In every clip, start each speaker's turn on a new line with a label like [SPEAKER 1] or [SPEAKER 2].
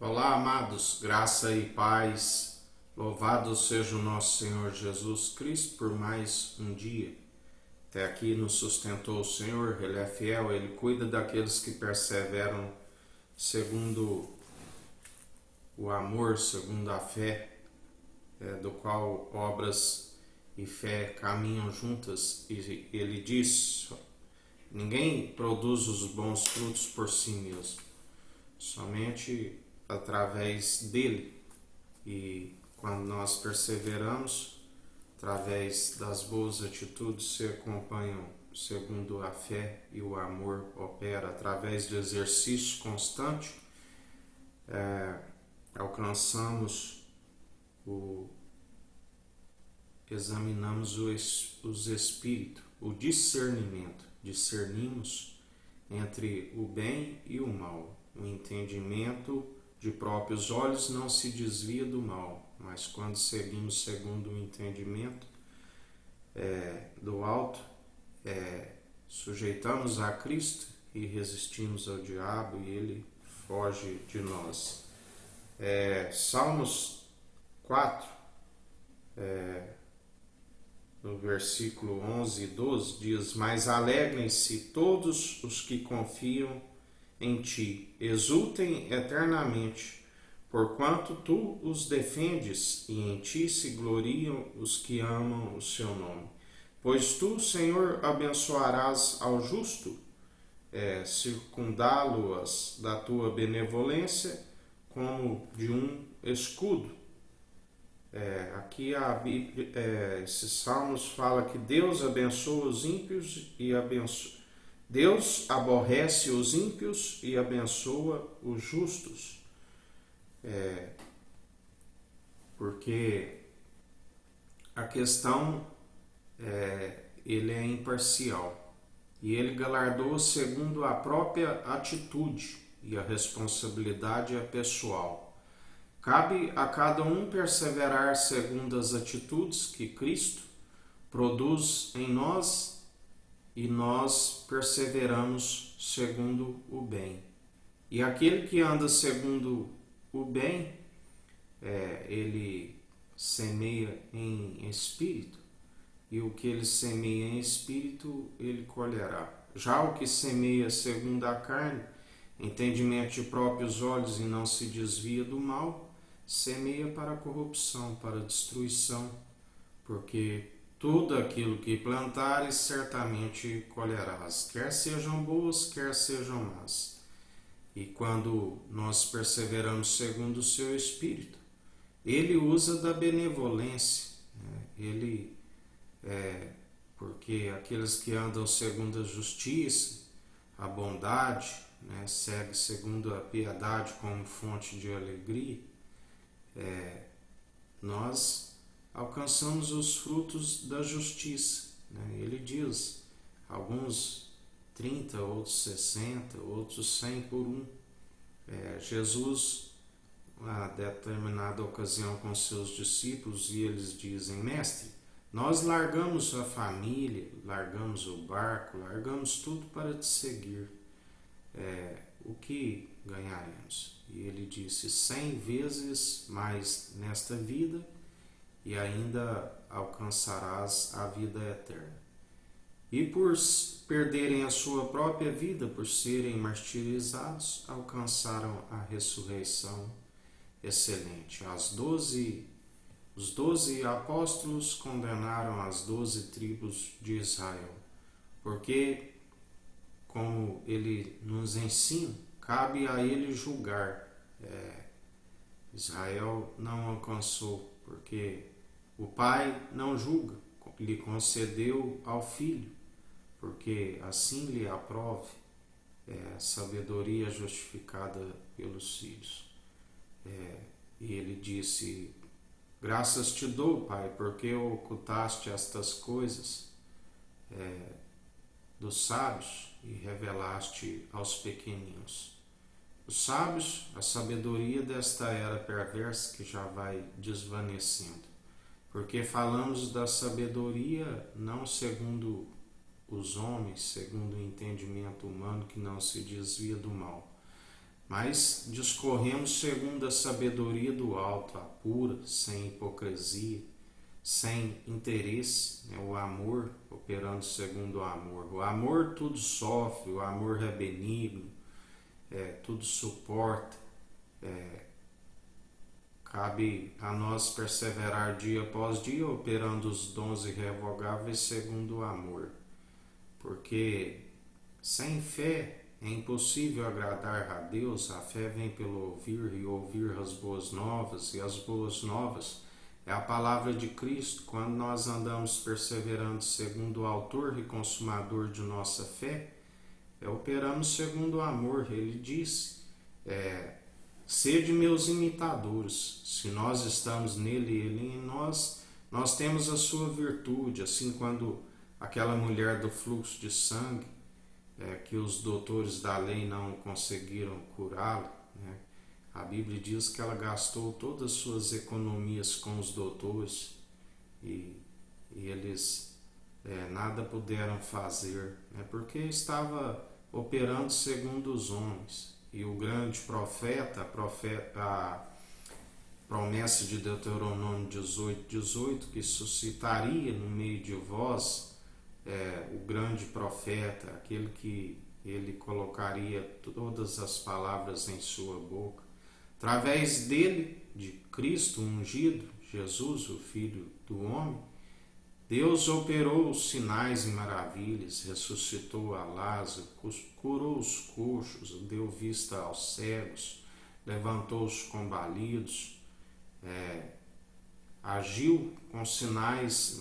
[SPEAKER 1] Olá, amados, graça e paz, louvado seja o nosso Senhor Jesus Cristo por mais um dia. Até aqui nos sustentou o Senhor, Ele é fiel, Ele cuida daqueles que perseveram segundo o amor, segundo a fé, do qual obras e fé caminham juntas. E Ele diz, ninguém produz os bons frutos por si mesmo, somente através dele. E quando nós perseveramos, através das boas atitudes se acompanham segundo a fé e o amor opera, através do exercício constante, alcançamos examinamos os espíritos, o discernimento, discernimos entre o bem e o mal. O entendimento de próprios olhos não se desvia do mal, mas quando seguimos segundo o entendimento do alto, sujeitamos a Cristo e resistimos ao diabo e ele foge de nós. Salmos 4, no versículo 11 e 12, diz: Mas alegrem-se todos os que confiam em ti, exultem eternamente, porquanto tu os defendes, e em ti se gloriam os que amam o seu nome. Pois tu, Senhor, abençoarás ao justo, circundá-lo-as da tua benevolência como de um escudo. Aqui a Bíblia, esses salmos fala que Deus abençoa os ímpios e Deus aborrece os ímpios e abençoa os justos. Porque a questão ele é imparcial e ele galardoa segundo a própria atitude, e a responsabilidade é pessoal. Cabe a cada um perseverar segundo as atitudes que Cristo produz em nós, e nós perseveramos segundo o bem. E aquele que anda segundo o bem, ele semeia em espírito, e o que ele semeia em espírito, ele colherá. Já o que semeia segundo a carne, entendimento de próprios olhos e não se desvia do mal, semeia para a corrupção, para a destruição, porque tudo aquilo que plantares certamente colherás, quer sejam boas, quer sejam más. E quando nós perseveramos segundo o seu Espírito, ele usa da benevolência, porque aqueles que andam segundo a justiça, a bondade, segue segundo a piedade como fonte de alegria, nós alcançamos os frutos da justiça. Ele diz, alguns 30, outros 60, outros 100 por um. Jesus, a determinada ocasião com seus discípulos, e eles dizem: Mestre, nós largamos a família, largamos o barco, largamos tudo para te seguir. O que ganharemos? E ele disse: 100 vezes mais nesta vida, e ainda alcançarás a vida eterna. E por perderem a sua própria vida, por serem martirizados, alcançaram a ressurreição excelente. Os 12 apóstolos condenaram as 12 tribos de Israel, porque, como ele nos ensina, cabe a ele julgar. Israel não alcançou, porque o Pai não julga, lhe concedeu ao Filho, porque assim lhe aprove sabedoria justificada pelos filhos. E ele disse: Graças te dou, Pai, porque ocultaste estas coisas dos sábios e revelaste aos pequeninos. Os sábios, a sabedoria desta era perversa que já vai desvanecendo, porque falamos da sabedoria não segundo os homens, segundo o entendimento humano que não se desvia do mal, mas discorremos segundo a sabedoria do alto, a pura, sem hipocrisia, sem interesse, né? O amor operando segundo o amor. O amor tudo sofre, o amor é benigno, tudo suporta. Cabe a nós perseverar dia após dia, operando os dons irrevogáveis segundo o amor. Porque sem fé é impossível agradar a Deus. A fé vem pelo ouvir e ouvir as boas novas, e as boas novas é a palavra de Cristo. Quando nós andamos perseverando segundo o autor e consumador de nossa fé, operamos segundo o amor. Ele disse, sede meus imitadores. Se nós estamos nele e ele em nós, nós temos a sua virtude. Assim, quando aquela mulher do fluxo de sangue, que os doutores da lei não conseguiram curá-la, né? A Bíblia diz que ela gastou todas as suas economias com os doutores e eles nada puderam fazer, né? Porque estava operando segundo os homens. E o grande profeta, a promessa de Deuteronômio 18, que suscitaria no meio de vós o grande profeta, aquele que ele colocaria todas as palavras em sua boca. Através dele, de Cristo ungido, Jesus, o Filho do homem, Deus operou sinais e maravilhas, ressuscitou a Lázaro, curou os coxos, deu vista aos cegos, levantou os combalidos, agiu com sinais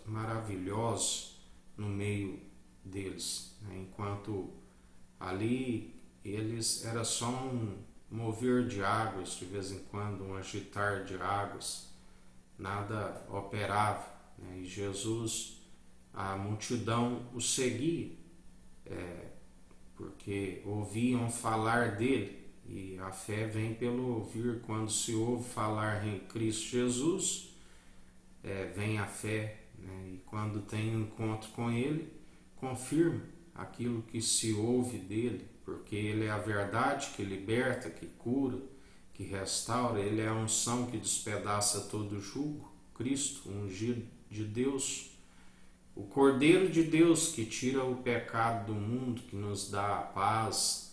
[SPEAKER 1] maravilhosos no meio deles, né? Enquanto ali eles era só um mover de águas, de vez em quando um agitar de águas, nada operava, né? E Jesus, a multidão o seguia, porque ouviam falar dele. E a fé vem pelo ouvir. Quando se ouve falar em Cristo Jesus, vem a fé, né? E quando tem um encontro com ele, confirma aquilo que se ouve dele, porque ele é a verdade que liberta, que cura, que restaura. Ele é a unção que despedaça todo jugo. Cristo, ungido de Deus, o Cordeiro de Deus que tira o pecado do mundo, que nos dá a paz,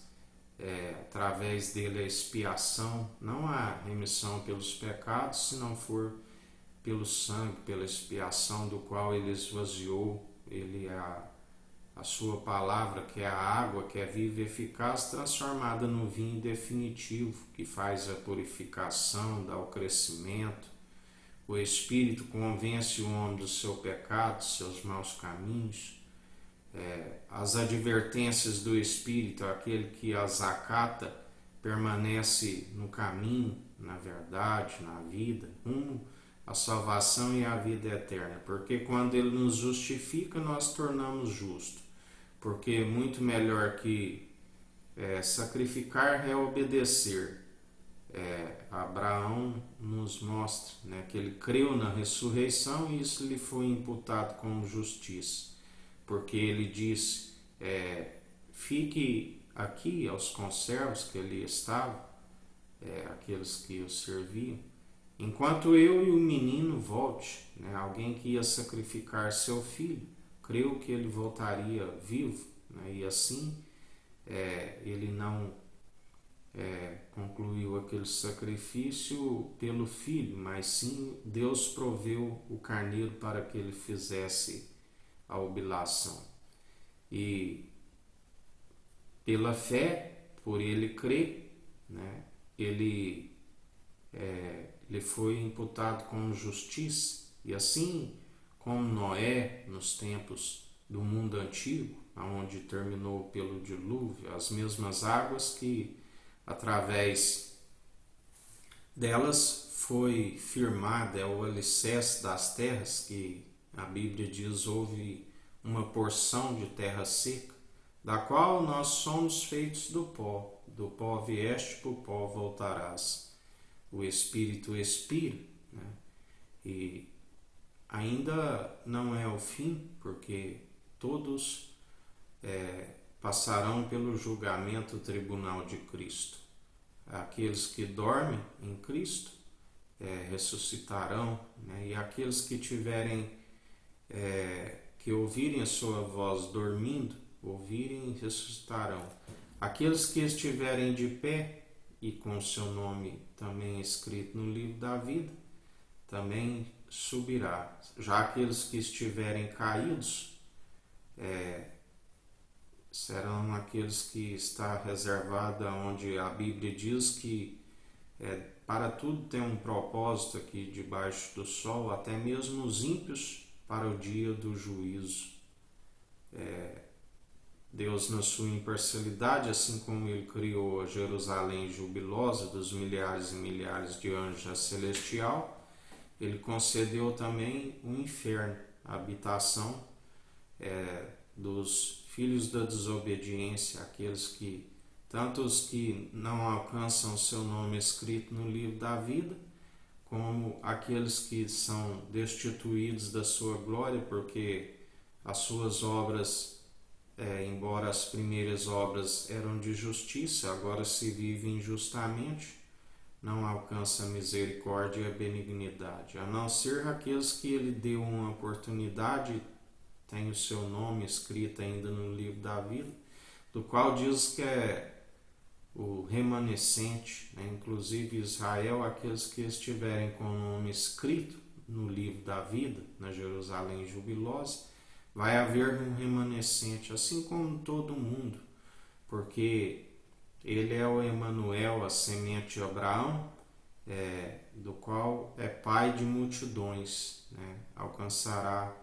[SPEAKER 1] através dele a expiação. Não há remissão pelos pecados se não for pelo sangue, pela expiação do qual ele esvaziou. Ele é a sua palavra, que é a água, que é viva e eficaz, transformada no vinho definitivo, que faz a purificação, dá o crescimento. O Espírito convence o homem do seu pecado, dos seus maus caminhos. As advertências do Espírito, aquele que as acata, permanece no caminho, na verdade, na vida, a salvação e a vida eterna. Porque quando ele nos justifica, nós tornamos justo. Porque muito melhor que sacrificar é obedecer. Abraão nos mostra, né, que ele creu na ressurreição e isso lhe foi imputado como justiça. Porque ele disse, fique aqui aos conservos que ali estavam, aqueles que o serviam, enquanto eu e o menino volte, né? Alguém que ia sacrificar seu filho, creu que ele voltaria vivo, né? E assim ele não concluiu aquele sacrifício pelo filho, mas sim Deus proveu o carneiro para que ele fizesse a oblação. E pela fé, por ele crer, né, ele lhe foi imputado como justiça. E assim como Noé, nos tempos do mundo antigo, onde terminou pelo dilúvio, as mesmas águas que através delas foi firmada o alicerce das terras, que a Bíblia diz houve uma porção de terra seca, da qual nós somos feitos do pó vieste, para o pó voltarás. O Espírito expira, né? E ainda não é o fim, porque todos passarão pelo julgamento tribunal de Cristo. Aqueles que dormem em Cristo ressuscitarão, né? E aqueles que tiverem, que ouvirem a sua voz dormindo, ouvirem e ressuscitarão. Aqueles que estiverem de pé e com o seu nome também escrito no livro da vida, também subirá. Já aqueles que estiverem caídos, serão aqueles que está reservado, onde a Bíblia diz que para tudo tem um propósito aqui debaixo do sol, até mesmo os ímpios para o dia do juízo. Deus, na sua imparcialidade, assim como Ele criou a Jerusalém jubilosa dos milhares e milhares de anjos celestial, Ele concedeu também o inferno, a habitação dos filhos da desobediência, aqueles que, tanto os que não alcançam o seu nome escrito no livro da vida, como aqueles que são destituídos da sua glória, porque as suas obras, embora as primeiras obras eram de justiça, agora se vive injustamente, não alcança a misericórdia e a benignidade, a não ser aqueles que Ele deu uma oportunidade, tem o seu nome escrito ainda no livro da vida, do qual diz que é o remanescente, né? Inclusive Israel, aqueles que estiverem com o nome escrito no livro da vida, na Jerusalém jubilosa, vai haver um remanescente, assim como todo mundo, porque Ele é o Emanuel, a semente de Abraão, do qual é pai de multidões, né? Alcançará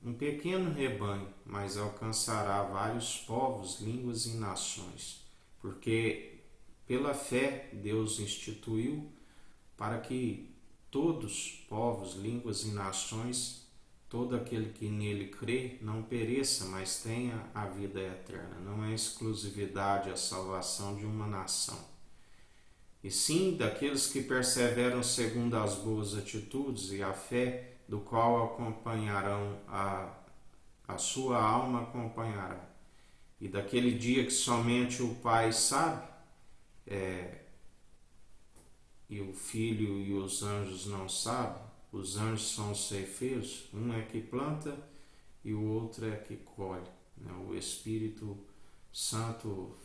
[SPEAKER 1] um pequeno rebanho, mas alcançará vários povos, línguas e nações, porque pela fé Deus instituiu para que todos, povos, línguas e nações, todo aquele que nele crê não pereça, mas tenha a vida eterna. Não é exclusividade a salvação de uma nação, e sim daqueles que perseveram segundo as boas atitudes e a fé, do qual acompanharão a sua alma acompanhará. E daquele dia que somente o Pai sabe, e o Filho e os anjos não sabem. Os anjos são os ceifeiros, um é que planta e o outro é que colhe, né? O Espírito Santo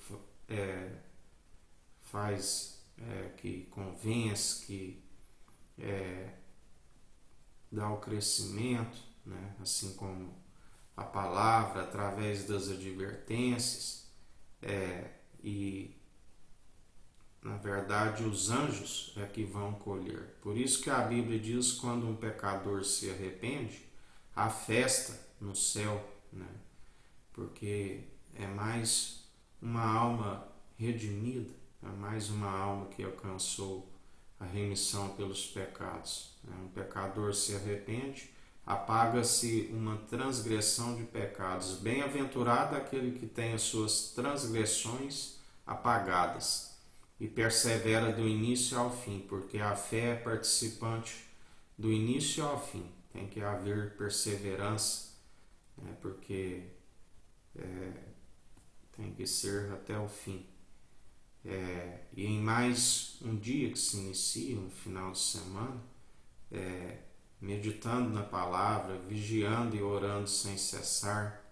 [SPEAKER 1] faz, que convence, que dá o crescimento, né? Assim como a palavra, através das advertências, e na verdade os anjos é que vão colher. Por isso que a Bíblia diz que quando um pecador se arrepende, há festa no céu, né? Porque é mais uma alma redimida, é mais uma alma que alcançou a remissão pelos pecados. Um pecador se arrepende, apaga-se uma transgressão de pecados. Bem-aventurado aquele que tem as suas transgressões apagadas e persevera do início ao fim, porque a fé é participante do início ao fim. Tem que haver perseverança, né? Porque tem que ser até o fim. E em mais um dia que se inicia, um final de semana, meditando na palavra, vigiando e orando sem cessar,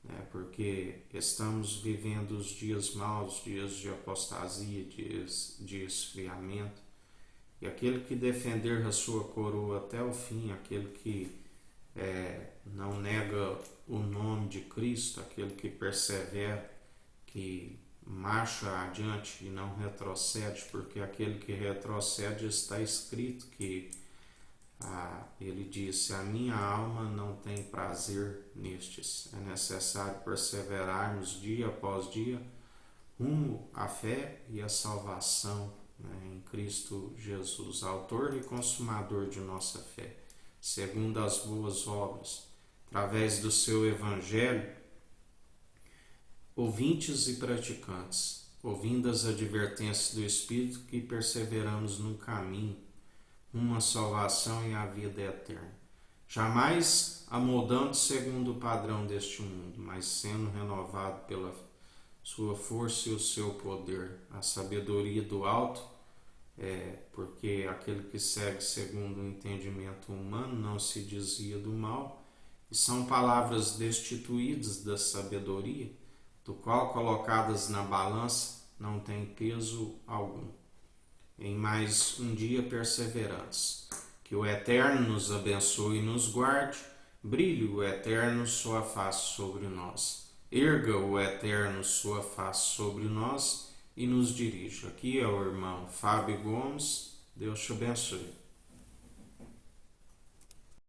[SPEAKER 1] né? Porque estamos vivendo os dias maus, dias de apostasia, dias de esfriamento, e aquele que defender a sua coroa até o fim, aquele que não nega o nome de Cristo, aquele que persevera, que marcha adiante e não retrocede, porque aquele que retrocede está escrito que ele disse: a minha alma não tem prazer nestes. É necessário perseverarmos dia após dia rumo à fé e à salvação, né, em Cristo Jesus, autor e consumador de nossa fé, segundo as boas obras, através do seu Evangelho, ouvintes e praticantes, ouvindo as advertências do Espírito, que perseveramos no caminho, uma salvação e a vida eterna. jamais amoldando segundo o padrão deste mundo, mas sendo renovado pela sua força e o seu poder, a sabedoria do alto, porque aquele que segue segundo o entendimento humano não se desvia do mal, e são palavras destituídas da sabedoria, do qual colocadas na balança não tem peso algum. Em mais um dia perseverantes, que o Eterno nos abençoe e nos guarde, brilhe o Eterno sua face sobre nós, erga o Eterno sua face sobre nós e nos dirija. Aqui é o irmão Fábio Gomes, Deus te abençoe.